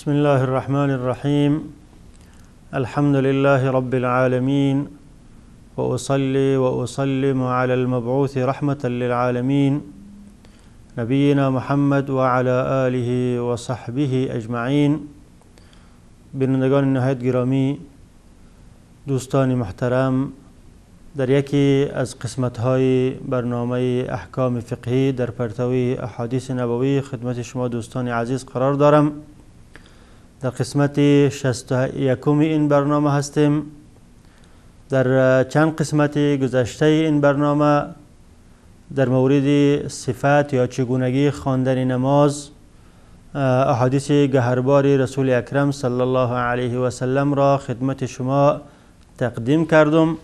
بسم الله الرحمن الرحيم. الحمد لله رب العالمين، وأصلي وأسلم على المبعوث رحمة للعالمين نبينا محمد وعلى آله وصحبه أجمعين. بینندگان نهایت گرامی، دوستان محترم، در یکی از قسمت‌های برنامه احکام فقهی در پرتوی احادیث نبوی خدمت شما دوستان عزیز قرار دارم. در قسمت 61 این برنامه هستیم. در چند قسمت گذشته این برنامه در مورد صفات یا چگونگی خواندن نماز احادیث گهربار رسول اکرم صلی الله علیه و سلم را خدمت شما تقدیم کردم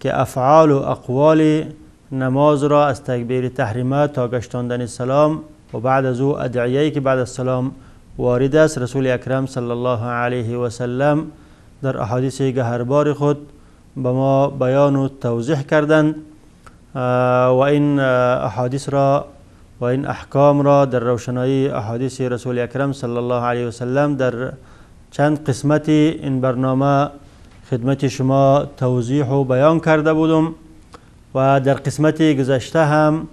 که افعال و اقوال نماز را از تکبیر تحریمه تا گشتاندن سلام و بعد از او ادعیه‌ای که بعد از سلام وارد است، رسول اکرم صلی الله علیه و سلم در احادیث گهربار خود به ما بیان و توضیح کردند و این احادیث را و این احکام را در روشنایی احادیث رسول اکرم صلی الله علیه و سلم در چند قسمت این برنامه خدمت شما توضیح و بیان کرده بودم و در قسمت گذشته هم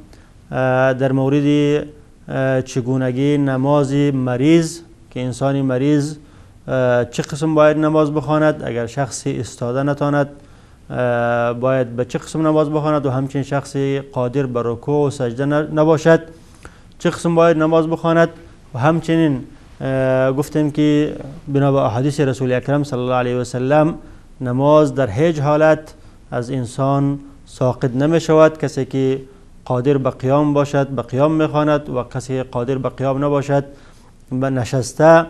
در مورد چگونگی نماز مریض که انسان مریض چه قسم باید نماز بخواند، اگر شخصی ایستاده نتواند باید به چه قسم نماز بخواند و همچنین شخصی قادر به رکوع و سجده نباشد چه قسم باید نماز بخواند. و همچنین گفتیم که بنا به احادیث رسول اکرم صلی الله علیه و سلم نماز در هیچ حالت از انسان ساقط نمی شود. کسی که قادر به قیام باشد به قیام میخواند و کسی قادر به قیام نباشد به نشسته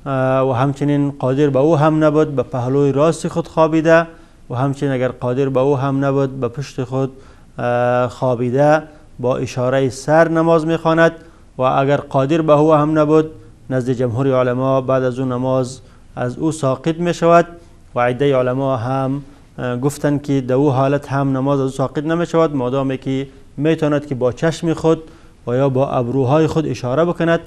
و همچنین قادر به او هم نبود به پهلوی راست خود خوابیده و همچنین اگر قادر به او هم نبود به پشت خود خوابیده با اشاره سر نماز میخواند و اگر قادر به او هم نبود نزد جمهور علما بعد از اون نماز از او ساقط می شود و عده علما هم گفتند که در او حالت هم نماز از او ساقط نمی شود مادامی که میتواند که با چشم خود و یا با ابروهای خود اشاره بکند.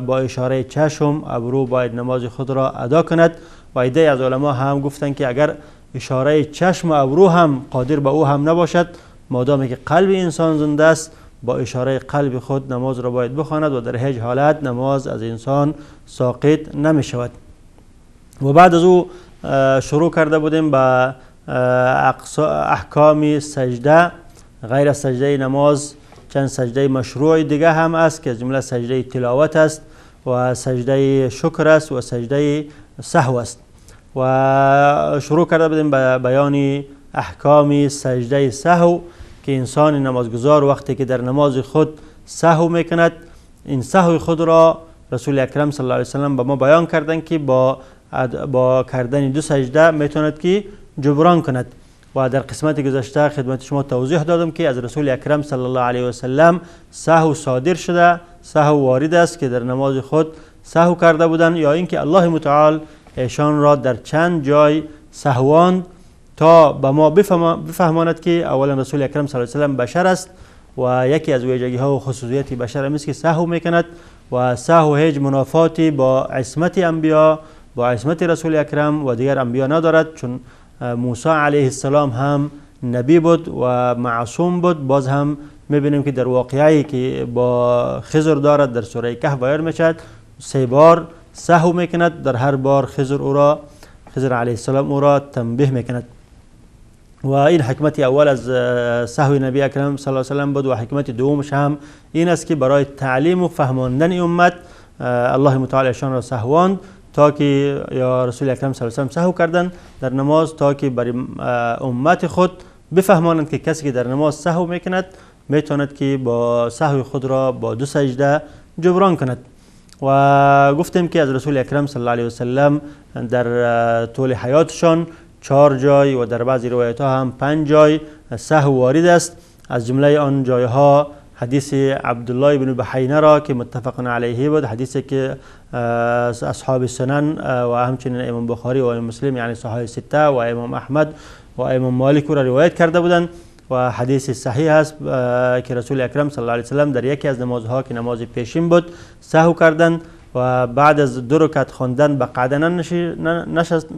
با اشاره چشم ابرو باید نماز خود را ادا کند و عده از علما هم گفتند که اگر اشاره چشم و ابرو هم قادر به او هم نباشد مادامی که قلب انسان زنده است با اشاره قلب خود نماز را باید بخواند و در هیچ حالت نماز از انسان ساقط نمی شود. و بعد از او شروع کرده بودیم به احکام سجده. غیر از سجده نماز چند سجده مشروع دیگه هم است که از جمله سجده تلاوت است و سجده شکر است و سجده سهو است. و شروع کرده بودیم به بیان احکام سجده سهو که انسان نمازگزار وقتی که در نماز خود سهو میکند این سهو خود را رسول اکرم صلی الله علیه و سلم به ما بیان کردند که با کردن دو سجده میتواند که جبران کند و در قسمت گذشته خدمت شما توضیح دادم که از رسول اکرم صلی الله علیه و سلم سهو صادر شده، سهو وارد است که در نماز خود سهو کرده بودند یا اینکه الله متعال ایشان را در چند جای سهواند تا به ما بفهماند که اولا رسول اکرم صلی الله علیه و سلم بشر است و یکی از ویژگی ها و خصوصیات بشر است که سهو میکند و سهو هیچ منافاتی با عصمت انبیا با عصمت رسول اکرم و دیگر انبیا ندارد، چون موسی علیه السلام هم نبی بود و معصوم بود. باز هم میبینیم که در واقعی که با خضر دارد در سوره کهف بیان میشد 3 بار سهو میکند، در هر بار خضر علیه السلام او را تنبیه میکند و این حکمت اول از سهو نبی اکرم صلی الله علیه و سلم بود و حکمت دومش هم این است که برای تعلیم و فهماندن امت الله متعال شان را سهواند تا که یا رسول اکرم صلی الله علیه و سلم سهو کردند در نماز تا که برای امت خود بفهمانند که کسی که در نماز سهو میکند میتواند که با سهو خود را با 2 سجده جبران کند. و گفتیم که از رسول اکرم صلی الله علیه و سلم در طول حیاتشان 4 جای و در بعضی روایت ها هم 5 جای سهو وارد است. از جمله آن جایها حدیث عبدالله بن بحینه را که متفق علیه بود، حدیثی که اصحاب سنن و همچنین امام بخاری و امام مسلم یعنی صحاح 6 و امام احمد و امام مالک را روایت کرده بودند و حدیث صحیح است که رسول اکرم صلی الله علیه و سلم در یکی از نمازها که نماز پیشین بود سهو کردند و بعد از 2 رکعت خواندن به قعده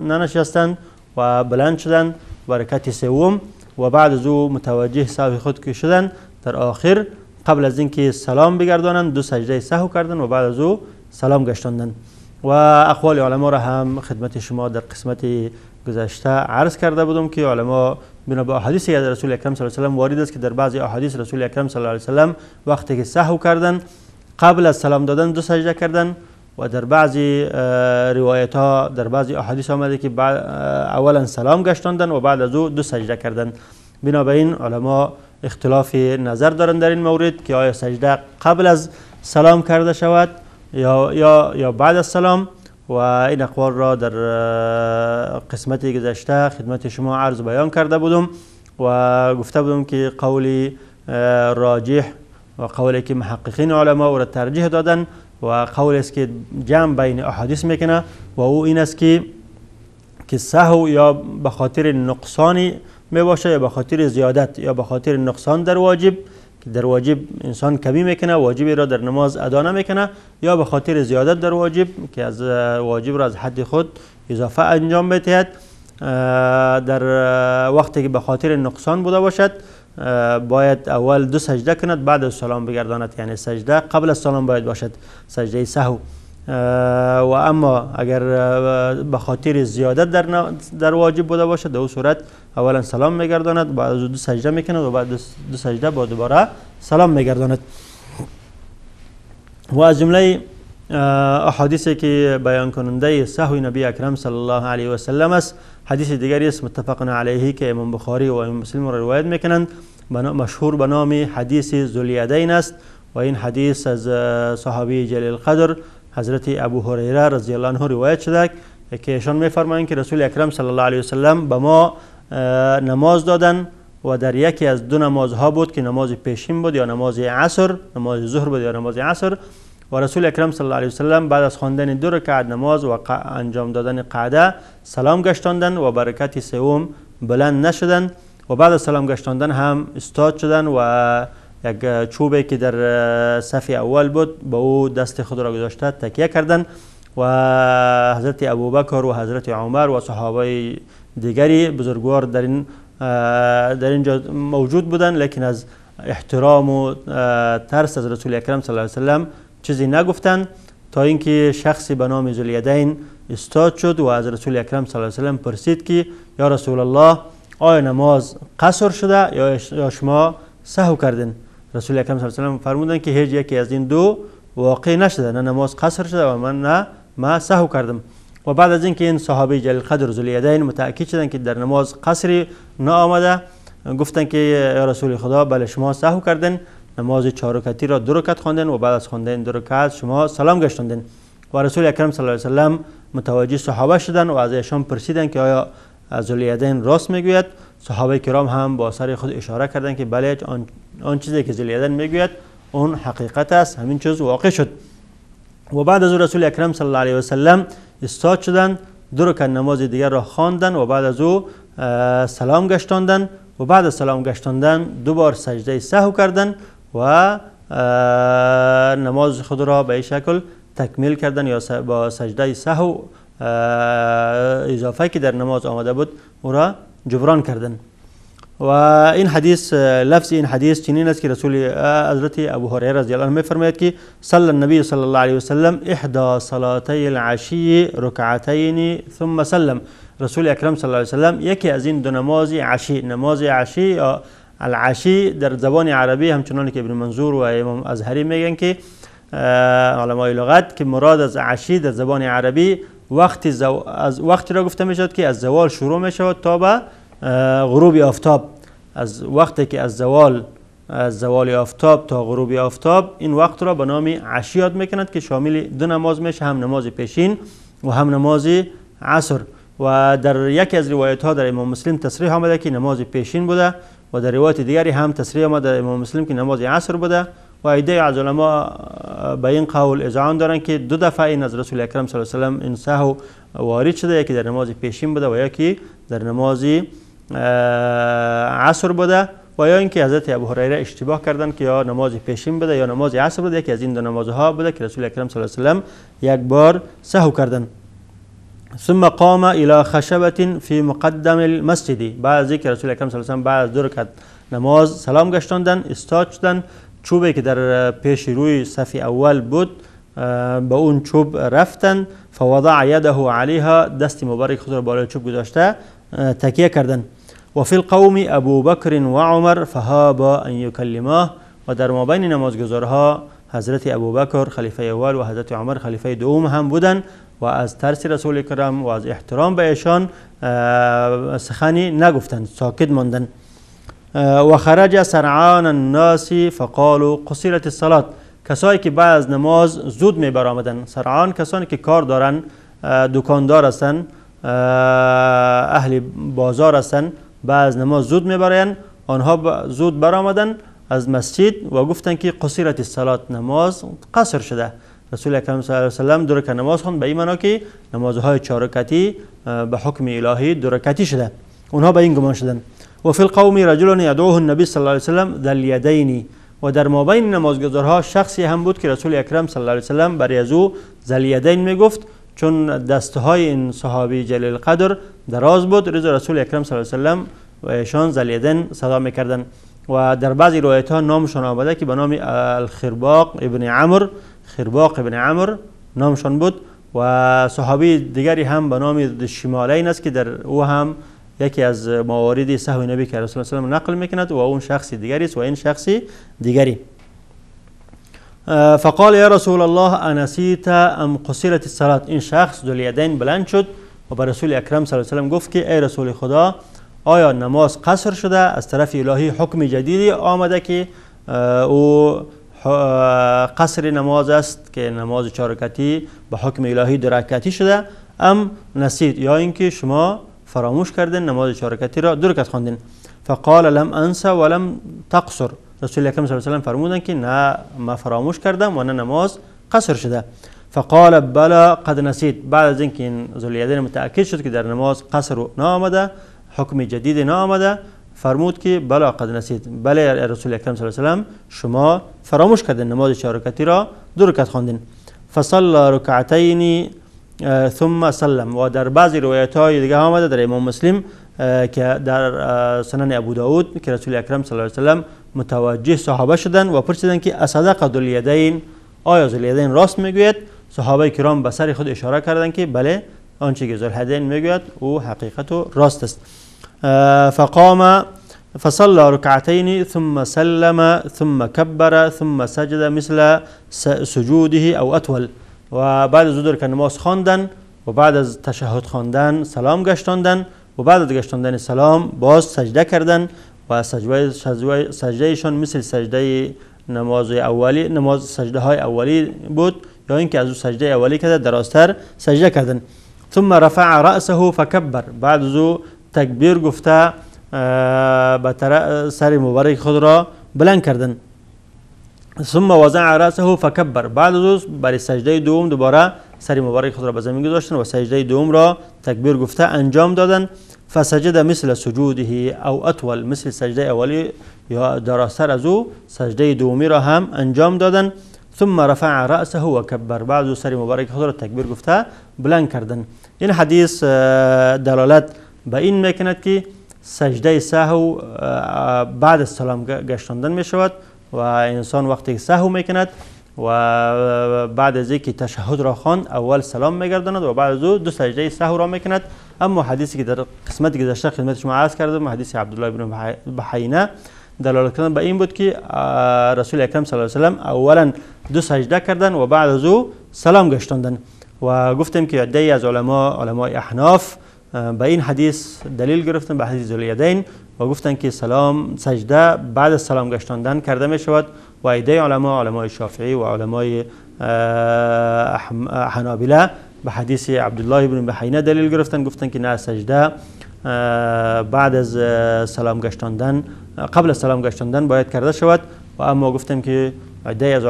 ننشستند و بلند شدند و رکعت سوم و بعد از او متوجه سهو خود که شدند در آخر قبل از اینکه سلام بگردانند 2 سجده سهو کردند و بعد از او سلام گشتاندند. و اقوال علما را هم خدمت شما در قسمت گذشته عرض کرده بودم که علما بنا به احادیث از رسول اکرم صلی الله علیه و سلم وارد است که در بعضی احادیث رسول اکرم صلی الله علیه و سلم وقتی که سهو کردند قبل از سلام دادن 2 سجده کردند و در بعضی روایت ها در بعضی احادیث آمده که اولا سلام گشتاندند و بعد از او 2 سجده کردند. بنابراین علما اختلاف نظر دارند در این مورد که آیا سجده قبل از سلام کرده شود یا بعد از سلام و این اقوال را در قسمت گذشته خدمت شما عرض بیان کرده بودم و گفته بودم که قولی راجح و قولی که محققین علما او را ترجیح دادن و قول است که جمع بین احادیث میکنه و او این است که سهو یا به خاطر نقصانی می باشه یا به خاطر زیادت یا به خاطر نقصان در واجب که در واجب انسان کمی میکنه واجبی را در نماز ادا نمیکنه یا به خاطر زیادت در واجب که از واجب را از حد خود اضافه انجام بدهد. در وقتی که به خاطر نقصان بوده باشد باید اول 2 سجده کند بعد از سلام بگرداند، یعنی سجده قبل از سلام باید باشد سجده سهو. و اما اگر به خاطر زیادت در واجب بوده باشد در او صورت اولا سلام میگرداند بعد از 2 سجده میکند و بعد 2 سجده با دوباره سلام میگرداند. و از جمله احادیثی که بیان کننده سهو نبی اکرم صلی الله علیه و سلم است حدیث دیگری است متفق علیه که امام بخاری و امام مسلم را روایت میکنند مشهور به نام حدیث ذوالیدین است و این حدیث از صحابی جلیل القدر حضرت ابو هریره رضی الله عنه روایت شده که ایشان میفرمایند که رسول اکرم صلی الله علیه و سلم به ما نماز دادن و در یکی از 2 نمازها بود که نماز پیشین بود یا نماز عصر، نماز ظهر بود یا نماز عصر و رسول اکرم صلی الله علیه و سلم بعد از خواندن 2 رکعت نماز و انجام دادن قعده سلام گشتاندند و برکت سوم بلند نشدند و بعد از سلام گشتاندن هم استاد شدند و یک چوبی که در صف اول بود با او دست خود را گذاشته تکیه کردند و حضرت ابوبکر و حضرت عمر و صحابه دیگری بزرگوار در اینجا موجود بودند لیکن از احترام و ترس از رسول اکرم صلی الله علیه و سلم چیزی نگفتند تا اینکه شخصی به نام ذوالیدین استاد شد و از رسول اکرم صلی الله علیه و سلم پرسید که یا رسول الله آیا نماز قصر شده یا شما سهو کردین؟ رسول اکرم صلی الله علیه و سلم فرمودند که هیچ یکی از این 2 واقع نشده، نه نماز قصر شده و من سهو کردم. و بعد از اینکه این صحابی جلیل قدر ذوالیدین متأکد شدند که در نماز قصری نآمده گفتند که یا رسول خدا بله شما سهو کردین، نماز 4 رکعتی را 2 رکعت خواندن و بعد از خواندن 2 رکعت شما سلام گشتاندین. و رسول اکرم صلی الله علیه و سلم متوجه صحابه شدند و از ایشان پرسیدند که آیا ذوالیدین راست میگوید؟ صحابه کرام هم با سر خود اشاره کردند که بله آن چیزی که ذوالیدین میگوید اون حقیقت است، همین چیز واقع شد. و بعد از رسول اکرم صلی الله علیه و سلم استاد شدند 2 رکعت نماز دیگر را خواندند و بعد از او سلام گشتاندند و بعد از سلام گشتاندن 2 بار سجده سهو کردند و نماز خود را به این شکل تکمیل کردند یا با سجده سهو اضافه که در نماز آمده بود او را جبران کردند. و این حدیث لفظ این حدیث چنین است که رسول حضرت ابو هریره رضی الله عنه می‌فرماید که صلی النبی صلی الله علیه و سلم احدى صلاتي العشی رکعتین ثم سلم. رسول اکرم صلی الله علیه و سلم یکی از این 2 نماز عشی، نماز عشی یا العشی در زبان عربی همچنان که ابن منظور و امام ازهری میگن که علمای لغت که مراد از عشی در زبان عربی از وقتی را گفته میشد که از زوال شروع میشود تا به غروب آفتاب. از وقتی که از زوال آفتاب تا غروب آفتاب این وقت را به نام عشی یاد میکنند که شامل 2 نماز میشه، هم نماز پیشین و هم نماز عصر. و در یکی از روایت ها در امام مسلم تصریح آمده که نماز پیشین بوده و در روایت دیگری هم تصریح آمده در امام مسلم که نماز عصر بوده. و عده از علما به این قول اذعان دارند که 2 دفعه این از رسول اکرم صلی الله علیه و سلم این سهو وارد شده، یکی در نماز پیشین بوده و یکی در نماز عصر بوده. و یا اینکه حضرت ابو هریره اشتباه کردن که یا نماز پیشین بده یا نماز عصر بده، یکی از این دو نمازها بوده که رسول اکرم صلی الله علیه و سلم یک بار سهو کردن. ثم قام الى خشبه في مقدم المسجد، بعد از اینکه رسول اکرم صلی الله علیه و سلم بعد از 2 رکعت نماز سلام گشتاندن، استاد شدن، چوبی که در پیش روی صف اول بود به اون چوب رفتن، فوضع یده علیها، دست مبارک خود را بالای چوب گذاشته تکیه کردن. و فی القوم ابو بکر و عمر فهابا ان یکلماه، و در مابین نمازگزارها حضرت ابوبکر خلیفه اول و حضرت عمر خلیفه دوم هم بودن و از ترس رسول اکرم و از احترام به ایشان سخنی نگفتند، ساکت ماندن. و خرج سرعان الناس فقالوا قصرت الصلاة، کسایی که بعد از نماز زود می برآمدن. سرعان کسانی که کار دارن، دکاندار هستن، اهل بازار هستن، بعد از نماز زود می براین، آنها زود برآمدن از مسجد و گفتن که قصرت الصلاة، نماز قصر شده. رسول اکرم صلی الله علیه و سلم 2 رکعت نماز خواند، به این معنا که نمازهای 4 رکعتی به حکم الهی 2 رکعتی شده. اونها به این گمان شدن. و فی القوم رجل یدعوه النبی صلی الله علیه و سلم ذی الیدین، و در مابین نمازگزارها شخصی هم بود که رسول اکرم صلی الله علیه و سلم برای از او ذی الیدین میگفت، چون دستهای این صحابی جلیل القدر دراز بود. رسول اکرم صلی الله علیه و سلم و ایشان ذی الیدین صدا میکردن. و در بعضی روایت ها نامشان آمده که به نام الخرباق ابن عمرو، خرباق ابن عمرو نامشان بود. و صحابی دیگری هم به نام شمالین است که در او هم یکی از موارد سهو نبی که رسول الله صلی الله علیه و سلم نقل میکند و اون شخصی دیگری است و این شخصی دیگری. فقال یا رسول الله انسیت ام قصرت الصلاة، این شخص ذو الیدین بلند شد و به رسول اکرم صلی الله علیه و سلم گفت که ای رسول خدا، آیا نماز قصر شده؟ از طرف الهی حکم جدیدی آمده که او قصر نماز است که نماز 4 رکعتی به حکم الهی 2 رکعتی شده، ام نسید، یا اینکه شما فراموش کردین نماز 4 رکعتی را 2 رکعت خواندین. فقال لم انسى ولم تقصر، رسول اکرم صلی الله علیه و سلم فرمودن که نه ما فراموش کردم و نه نماز قصر شده. فقال بلا قد نسید، بعد از اینکه این ذو الیدین متأکد شد که در نماز قصر نآمده، حکم جدید نآمده، فرمود که بلا قد نسید، بله رسول اکرم صلی الله علیه و سلم شما فراموش کردین نماز 4 رکعتی را 2 رکعت خواندین. فصلى رکعتین ثم سلم، و در بعضی روایت های دیگه آمده در امام مسلم که در سنن ابو داود که رسول اکرم صلی الله علیه و سلم متوجه صحابه شدن و پرسیدن که اصدق ذو الیدین، آیا ذو الیدین راست میگوید؟ صحابه کرام به سر خود اشاره کردند که بله، آنچه که ذو الیدین میگوید او حقیقت و راست است. فقام فصلى ركعتين ثم سلم ثم كبر ثم سجد مثل سجوده او اطول، و بعد از 2 رکعت نماز خواندن و بعد از تشهد خواندن سلام گشتاندن و بعد از گشتاندن سلام باز سجده کردن و سجدهشان مثل سجده نماز اولی، نماز سجده های اولی بود، یا اینکه از اون سجده اولی که درازتر سجده کردن. ثم رفع رأسه فكبر، بعد از او تکبیر گفته سر مبارک خود را بلند کردن. ثم وضع رأسه فكبر، بعد از او برای سجده دوم دوباره سر مبارک خود را به زمین گذاشتن و سجده دوم را تکبیر گفته انجام دادن. فسجد مثل سجوده او اطول، مثل سجده اولی یا درازتر از او سجده دومی را هم انجام دادن. ثم رفع رأسه و کبر، بعد از سر مبارک خود را تکبیر گفته بلند کردن. این حدیث دلالت به این میکند که سجده سهو بعد از سلام گشتاندن می شود و انسان وقتی سهو میکند و بعد از اینکه تشهد را خواند اول سلام میگرداند و بعد از او 2 سجده سهو را میکند. اما حدیثی که در قسمت گذشته خدمت شما عرض کردم، حدیث عبدالله بن بحینه، دلالت کردن به این بود که رسول اکرم صلی الله علیه و سلم اولا 2 سجده کردن و بعد از او سلام گشتاندن. و گفتیم که عده‌ای از علمای احناف به این حدیث دلیل گرفتن، به حدیث ذو الیدین، و گفتن که سجده بعد از سلام گشتاندن کرده می شود. و عده علمای شافعی و علمای حنابله به حدیث عبدالله بن بحینه دلیل گرفتن، گفتن که نه، سجده بعد از سلام گشتاندن، قبل از سلام گشتاندن باید کرده شود. و اما گفتم که عده از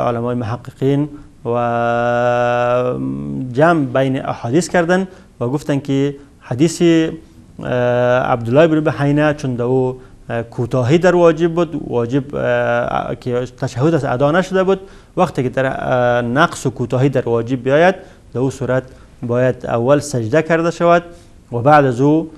علمای محققین و جمع بین احادیث کردن و گفتن که حدیث عبدالله بن بحینه چون او کوتاهی در واجب بود، واجب که تشهد از ادا نشده بود، وقتی که در نقص و کوتاهی در واجب بیاید در او صورت باید اول سجده کرده شود و بعد از او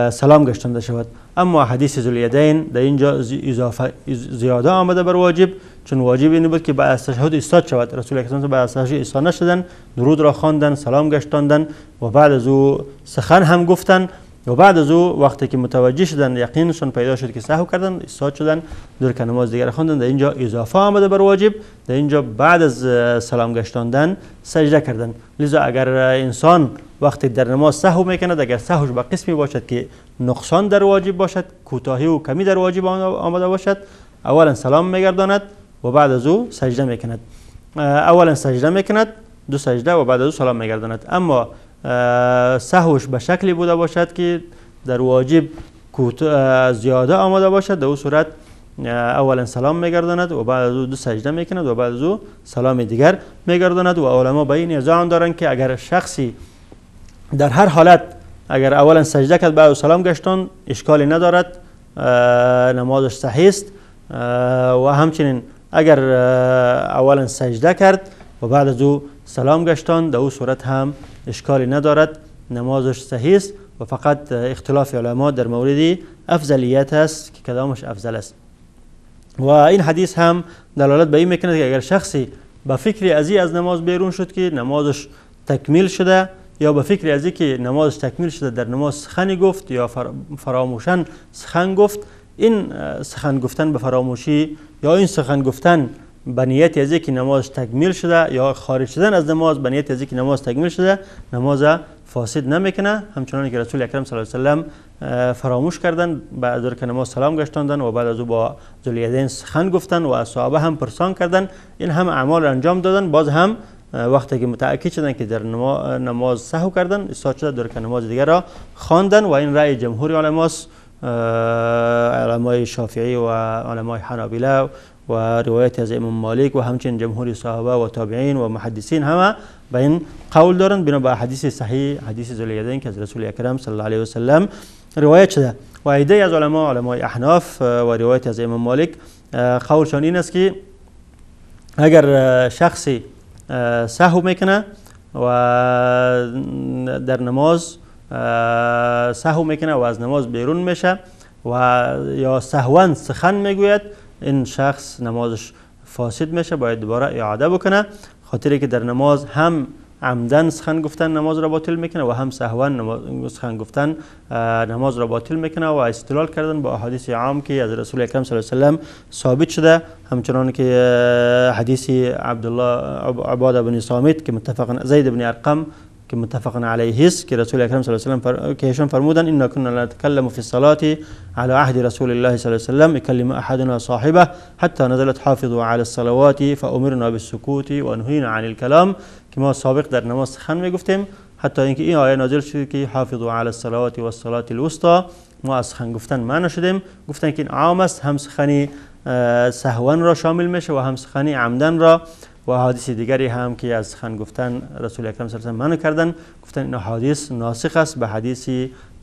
سلام گشتانده شود. اما حدیث ذوالیدین در اینجا اضافه زیاده آمده بر واجب، چون واجب این بود که بعد از تشهد ایستاد شود. رسول اکرم بعد از تشهد ایستاد نشدن، درود را خواندن، سلام گشتاندن و بعد از او سخن هم گفتن و بعد از او وقتی که متوجه شدن یقینشون پیدا شد که سهو کردن، ایستاد شدن، دو رکعت نماز دیگر خواندن. در اینجا اضافه آمده بر واجب، در اینجا بعد از سلام گشتاندن سجده کردن. لذا اگر انسان وقتی در نماز سهو میکند، اگر سهوش به قسمی باشد که نقصان در واجب باشد، کوتاهی و کمی در واجب آمده باشد، اولا سلام میگرداند و بعد از او سجده میکند. اولا سجده میکند، دو سجده و بعد از او سلام میگرداند. اما سهوش به شکلی بوده باشد که در واجب زیاده آمده باشد، در او صورت اولا سلام میگرداند و بعد از او دو سجده میکند و بعد از او سلام دیگر میگرداند. و علما به این نظام دارند که اگر شخصی در هر حالت اگر اولا سجده کرد بعد سلام گشتان اشکالی ندارد، نمازش صحیح است. و همچنین اگر اولا سجده کرد و بعد از او سلام گشتان در او صورت هم اشکالی ندارد، نمازش صحیح است. و فقط اختلاف علما در مورد افضلیت است که کدامش افضل است. و این حدیث هم دلالت به این میکند که اگر شخصی به فکری از نماز بیرون شد که نمازش تکمیل شده، یا به فکری از که نمازش تکمیل شده در نماز سخنی گفت یا فراموشن سخن گفت، این سخن گفتن به فراموشی یا این سخن گفتن به نیت از که نماز تکمیل شده یا خارج شدن از نماز به نیت از که نماز تکمیل شده، نماز فاسد نمیکنه. همچنان که رسول اکرم صلی الله علیه و سلم فراموش کردن، بعد از که نماز سلام گشتاندن و بعد از او با ذوالیدین سخن گفتن و صحابه هم پرسان کردن، این هم اعمال انجام دادن. باز هم وقتی که متأکد شدن که در نماز سهو کردن، ایستاد شده، در که نماز دیگر را خواندن. و این رأی جمهور علماست، علمای شافعی و علمای حنابلة و روایت از امام مالک و همچنین جمهور صحابه و تابعین و محدثین همه به این قول دارند بنا به حدیث صحیح، حدیث ذوالیدین که از رسول اکرم صلی الله علیه و سلم روایت شده. و عده از علمای احناف و روایت از امام مالک قولشان این است که اگر شخصی سهو میکنه و در نماز سهو میکنه و از نماز بیرون میشه و یا سهوا سخن میگوید، این شخص نمازش فاسد میشه، باید دوباره اعاده بکنه. خاطری که در نماز هم عمدن سخن گفتن نماز را باطل میکنه و هم سهوا سخن گفتن نماز را باطل میکنه. و استدلال کردن با احادیث عام که از رسول اکرم صلی الله علیه و سلم ثابت شده، همچنان که حدیث عباده بن صامت که متفق، زید بن ارقم که متفق علیه است، که رسول اکرم صلی الله علیه و سلم که ایشان فرمودن ان كنا نتكلم في الصلاه على عهد رسول الله صلی الله علیه و سلم يكلم احدنا صاحبه حتى نزلت حافظوا على الصلوات فامرنا بالسكوت ونهينا عن الكلام، که ما سابق در نماز سخن میگفتیم حتی اینکه این آیه نازل شد که حافظوا على الصلوات والصلاه الوسطى، ما از سخن گفتن منع شدیم. گفتن که این عام است، هم سخنی سهوا را شامل میشه و هم سخنی عمدن را. و حدیث دیگری هم که از سخن گفتن رسول اکرم صلی الله علیه و سلم منع کردن، گفتن این حدیث ناسخ است به حدیث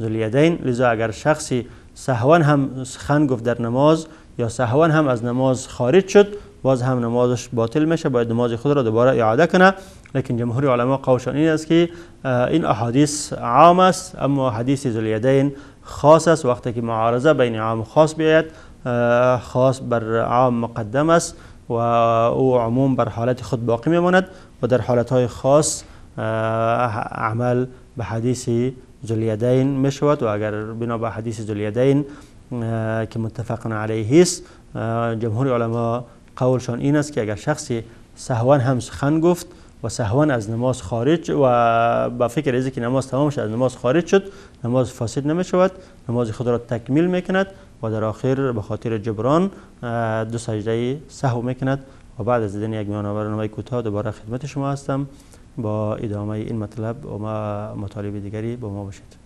ذوالیدین. لذا اگر شخصی سهوا هم سخن گفت در نماز یا سهوا هم از نماز خارج شد، باز هم نمازش باطل میشه، باید نماز خود را دوباره اعاده کنه. لیکن جمهور علما قولشان این است که این احادیث عام است، اما حدیث ذوالیدین خاص است. وقتی که معارضه بین عام و خاص بیاید، خاص بر عام مقدم است و او عموم بر حالت خود باقی میماند و در حالتهای خاص عمل به حدیث ذوالیدین میشود. و اگر بنا به حدیث ذوالیدین که متفق علیه است، جمهور علما قولشان این است که اگر شخصی سهوا هم سخن گفت و سهوا از نماز خارج و با فکر از که نماز تمام شد از نماز خارج شد، نماز فاسد نمیشود، نماز خود را تکمیل میکند و در آخر به خاطر جبران دو سجده سهو میکند. و بعد از دیدن یک برنامه کوتاه دوباره خدمت شما هستم با ادامه این مطلب و مطالب دیگری با ما باشید.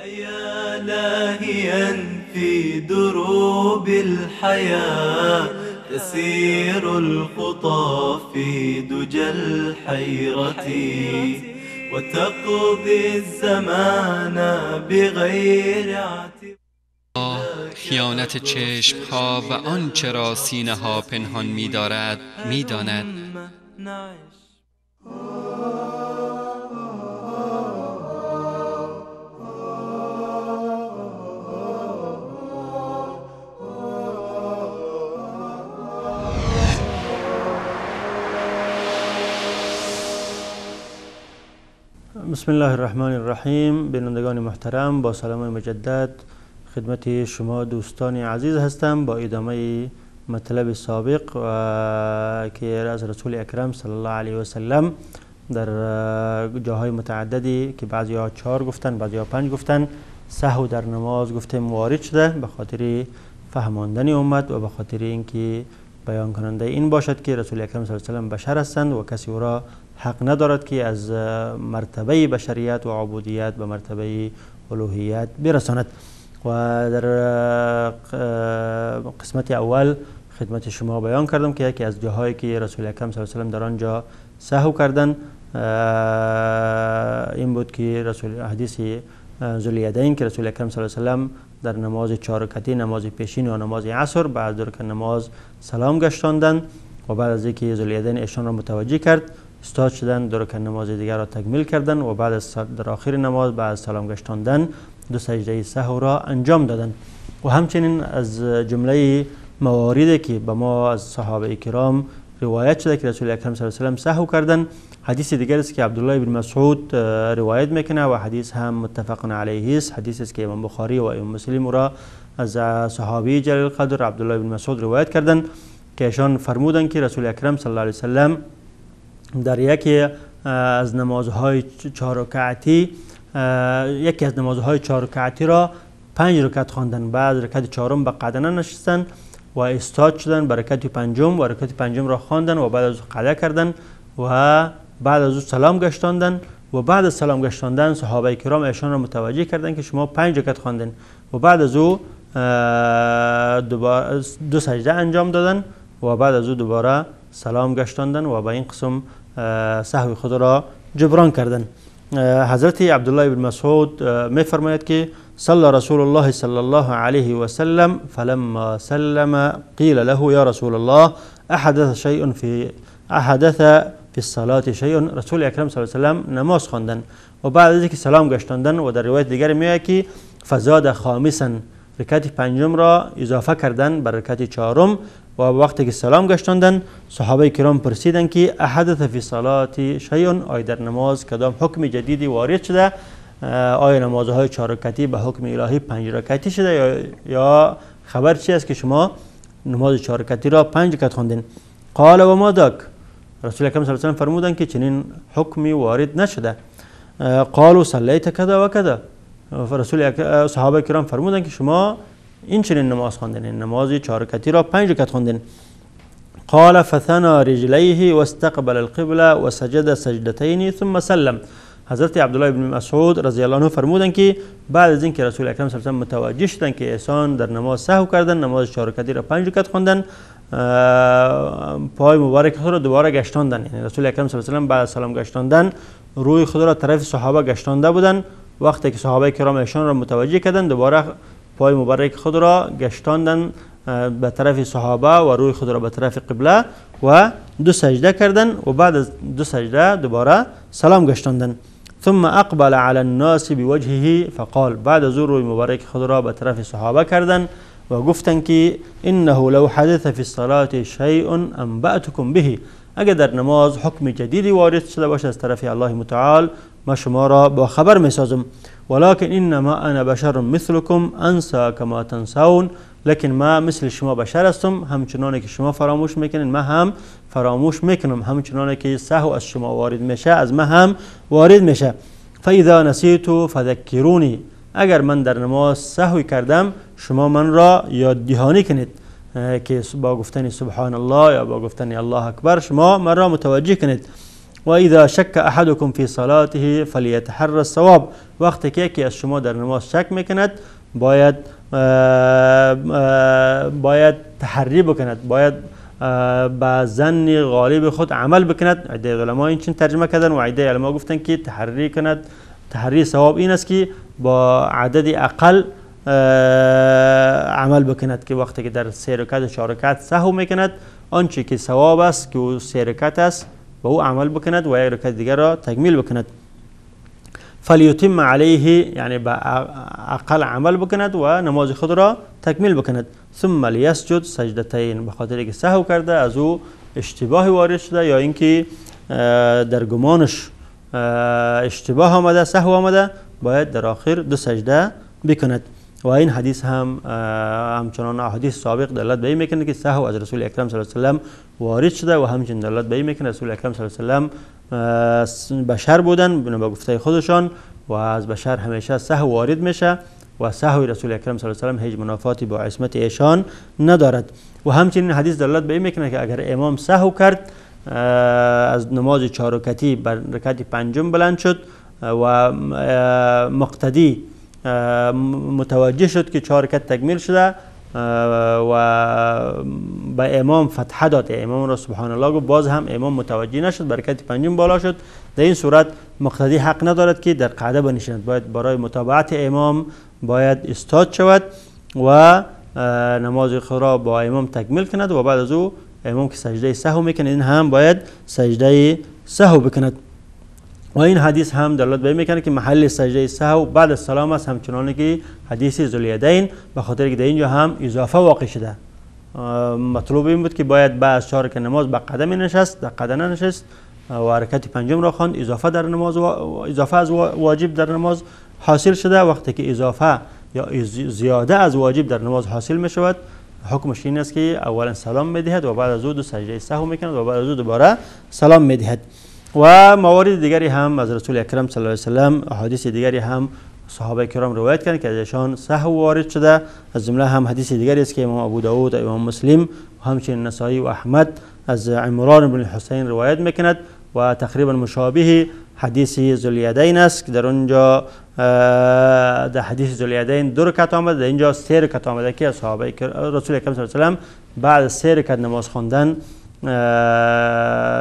يا لاهيا في دروب الحياة تسير الخطى في دجى الحيرة وتقضي الزمان بغير اعتبار. خیانت چشم ها و آنچه را سینه ها پنهان می دارد می داند. بسم الله الرحمن الرحیم. بینندگان محترم، با سلام مجدد خدمت شما دوستان عزیز هستم با ادامه مطلب سابق که از رسول اکرم صلی الله علیه و سلم در جاهای متعددی که بعضی ها 4 گفتن، بعضی ها 5 گفتن، سهو در نماز گفتیم وارد شده به خاطر فهماندن امت و به خاطر اینکه بیان کننده این باشد که رسول اکرم صلی الله علیه و سلم بشر هستند و کسی او را حق ندارد که از مرتبه بشریت و عبودیت به مرتبه الوهیت برساند. و در قسمت اول خدمت شما بیان کردم که یکی از جاهایی که رسول اکرم صلی الله علیه و سلم در آنجا سهو کردن این بود که حدیث ذوالیدین که رسول اکرم صلی الله علیه و سلم در نماز 4 رکعتی، نماز پیشین و نماز عصر بعد از نماز سلام گشتاندند و بعد از اینکه ذوالیدین ایشان را متوجه کرد استاد شدن، 2 رکعت نماز دیگر را تکمیل کردن و بعد از در آخر نماز بعد از سلام گشتاندن 2 سجده سهو را انجام دادن. و همچنین از جمله مواردی که به ما از صحابه کرام روایت شده که رسول اکرم صلی الله علیه و سلم سهو کردن، حدیث دیگر است که عبدالله بن مسعود روایت میکنه و حدیث هم متفق علیه است. حدیث است که امام بخاری و امام مسلم را از صحابی جلیل القدر عبدالله بن مسعود روایت کردند که ایشان فرمودند که رسول اکرم صلی الله علیه و سلم در یکی از نمازهای 4 رکعتی را 5 رکعت خواندن، بعد رکعت 4 به قعده نشستن و استاد شدن به رکعت 5 و رکعت 5 را خواندن و بعد از قعده کردن و بعد از او سلام گشتاندن و بعد از سلام گشتاندن صحابه کرام ایشان را متوجه کردند که شما 5 رکعت خواندن و بعد از او 2 سجده انجام دادن و بعد از او دوباره سلام گشتاندن و با این قسم سهو خود را جبران کردن. حضرت عبدالله بن مسعود می فرماید که صلی رسول الله صلی الله علیه و سلم فلما سلم قیل له یا رسول الله احدث فی الصلاة شیء. رسول اکرم صلی الله علیه و سلم نماز خواندن و بعد از اینکه سلام گشتاندن و در روایت دیگر میاد که فزاد خامسا، رکعت 5 را اضافه کردن بر رکعت 4 و وقتی که سلام گشتاندن صحابه کرام پرسیدند که احدث فی الصلاة شیء، آیا در نماز کدام حکم جدیدی وارد شده؟ آیا نمازهای 4 رکعتی به حکم الهی 5 رکعتی شده یا خبر چی است که شما نماز 4 رکعتی را 5 رکعت خواندین؟ قال و ما ذاک، رسول اکرم صلی الله علیه و سلم فرمودند که چنین حکمی وارد نشده. قالوا صلیت کذا و کذا، صحابه کرام فرمودند که شما این چنین نماز خواندین، نماز 4 رکعتی را 5 رکعت خواندین. قال فثنى رجلیه واستقبل القبله وسجد سجدتين ثم سلم. حضرت عبدالله بن مسعود رضی الله عنه فرمودند که بعد از اینکه رسول اکرم صلی الله علیه و سلم متوجه شدند که ایشان در نماز سهو کردن، نماز 4 رکعتی را 5 رکعت خواندن، پای مبارک خود را دوباره گشتاندن. یعنی رسول اکرم صلی الله علیه و سلم بعد از سلام گشتاندن روی خود را طرف صحابه گشتانده بودند. وقتی که صحابه کرام ایشان را متوجه کردند دوباره پای مبارک خود را گشتاندن به طرف صحابه و روی خود را به طرف قبله و 2 سجده کردن و بعد از 2 سجده دوباره سلام گشتاندن. ثم اقبل على الناس بوجهه فقال، بعد از روی مبارک خود را به طرف صحابه کردن و گفتند که انه لو حدث فی الصلاة شیء انبأتکم به، اگر در نماز حکم جدیدی وارد شده باشه از طرف الله متعال ما شما را با خبر میسازم. ولكن انما انا بشر مثلكم انسى كما تنسون، لیکن ما مثل شما بشر هستم، همچنانه که شما فراموش میکنین ما هم فراموش میکنم، همچنانه که سهو از شما وارد میشه از ما هم وارد میشه. فاذا نسیت فذکرونی، اگر من در نماز سهوی کردم شما من را یاد دهانی کنید که با گفتن سبحان الله یا با گفتن الله اکبر شما من را متوجه کنید. و اذا شک احدکم فی صلاته فلیتحرى الصواب. وقتی که یکی از شما در نماز شک میکند باید تحری بکند، باید با ظن غالب خود عمل بکند. عده علما این چنین ترجمه کردن و عده علما گفتن که تحری کند. تحری ثواب این است که با عدد اقل عمل بکند، که وقتی که در 3 رکعت و 4 رکعت سهو میکند آنچه که ثواب است که او 3 رکعت است و او عمل بکند و یک رکعت دیگر را تکمیل بکند. فلیتم علیه، یعنی با اقل عمل بکند و نماز خود را تکمیل بکند. ثم لیسجد سجدتین، به خاطر که سهو کرده، از او اشتباه وارد شده یا اینکه در گمانش اشتباه آمده، سهو آمده، باید در آخر 2 سجده بکند. و این حدیث هم همچنان احادیث سابق دلالت به این میکنه که سهو از رسول اکرم صلی الله علیه و سلم وارد شده و همچنین دلالت به این میکنه رسول اکرم صلی الله علیه و سلم بشر بودن به گفته خودشان و از بشر همیشه سهو وارد میشه و سهو رسول اکرم صلی الله علیه و سلم هیچ منافاتی با عصمت ایشان ندارد. و همچنین حدیث دلالت به این میکنه که اگر امام سهو کرد از نماز 4 رکعتی بر رکعت 5 بلند شد و مقتدی متوجه شد که 4 رکعت تکمیل شده و با امام فتحه داد، امام را سبحان الله گفت، باز هم امام متوجه نشد، برکت 5 بالا شد، در این صورت مقتدی حق ندارد که در قعده بنشیند، باید برای متابعت امام باید استاد شود و نماز خود را با امام تکمیل کند و بعد از او امام که سجده سهو میکنه این هم باید سجده سهو بکند. و این حدیث هم دلالت به این میکنه که محل سجده سهو بعد از سلام است، همچنان که حدیث ذوالیدین، به خاطر که در اینجا هم اضافه واقع شده. مطلوب این بود که باید بعد از 4 رکعت نماز به قدم نشست، در قدم نشست و حرکت 5 را خواند، اضافه در نماز اضافه از واجب در نماز حاصل شده. وقتی که اضافه یا زیاده از واجب در نماز حاصل می شود، حکمش این است که اولا سلام میدهد و بعد از او 2 سجده سهو میکند و بعد از او دوباره سلام میدهد. و موارد دیگری هم از رسول اکرم صلی الله علیه و سلم، احادیث دیگری هم صحابه کرام روایت کردند که ازشان سهو وارد شده. از جمله هم حدیث دیگری است که امام ابو داود و امام مسلم و همچنین نسائی و احمد از عمران بن حسین روایت میکند و تقریبا مشابه حدیث ذوالیدین است که در اونجا در حدیث ذوالیدین 2 رکعت آمده، در اینجا 3 رکعت آمده که صحابه رسول اکرم صلی الله علیه و سلم بعد از 3 رکعت نماز خواندن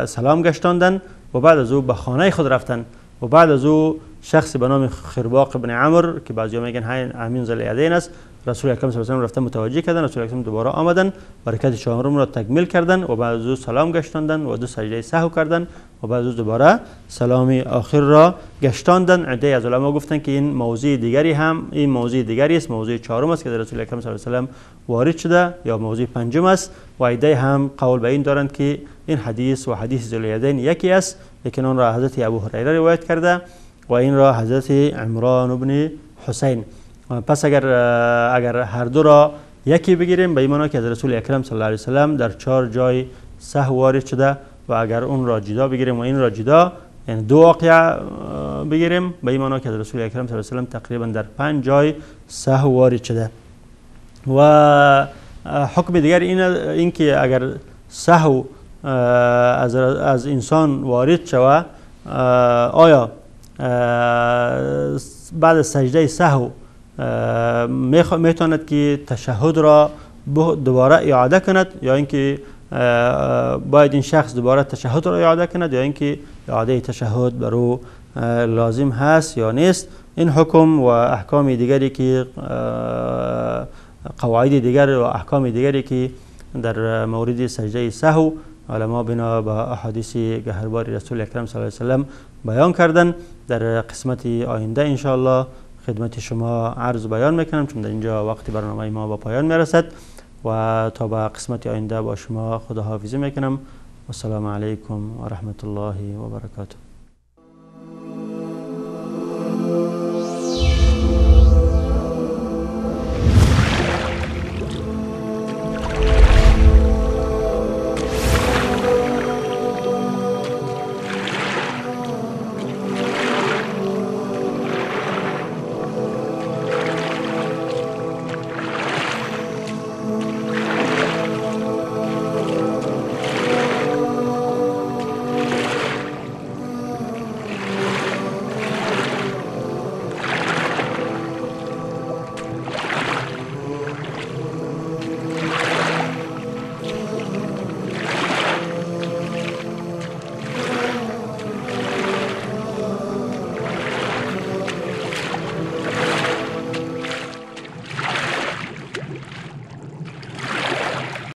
سلام گشتاندن و بعد از او به خانه خود رفتن و بعد از او شخصی به نام خرباق بن عمرو که بعضیا میگن همین ذوالیدین است، رسول اکرم صلی الله علیه و سلم رفتن متوجه کردن، رسول اکرم دوباره آمدن برکت 4 را تکمیل کردن و بعد از او سلام گشتاندن و 2 سجده سهو کردن و بعد از او دوباره سلام آخر را گشتاندن. عده از علما گفتن که این موضوع دیگری هم، این موضوع دیگری است، موضوع 4 است که در رسول اکرم صلی الله علیه و سلم وارد شده یا موضوع 5 است. و عده هم قول به این دارند که این حدیث و حدیث ذوالیدین یکی است، لیکن آن را حضرت ابو هریره روایت کرده و این را حضرت عمران بن حسین. پس اگر هر دو را یکی بگیریم به این معنی که از رسول اکرم صلی الله علیه و سلم در 4 جای سهو وارد شده و اگر اون را جدا بگیریم و این را جدا، یعنی 2 واقعه بگیریم به این معنی که از رسول اکرم صلی الله علیه و سلم تقریبا در 5 جای سهو وارد شده. و حکم دیگر این که اگر سهو از انسان وارد شود، آیا بعد از سجده سهو میتواند که تشهد را دوباره اعاده کند یا اینکه باید این شخص دوباره تشهد را اعاده کند یا اینکه اعاده تشهد بر او لازم هست یا نیست؟ این حکم و احکام دیگری که قواعد دیگر و احکام دیگری که در مورد سجده سهو علما بنا با احادیث گهربار رسول اکرم صلی الله علیه و سلم بیان کردن، در قسمت آینده ان شاء الله خدمت شما عرض بیان میکنم، چون در اینجا وقت برنامه ما با پایان میرسد و تا به قسمت آینده با شما خداحافظی میکنم. و السلام علیکم و رحمت الله و برکاته.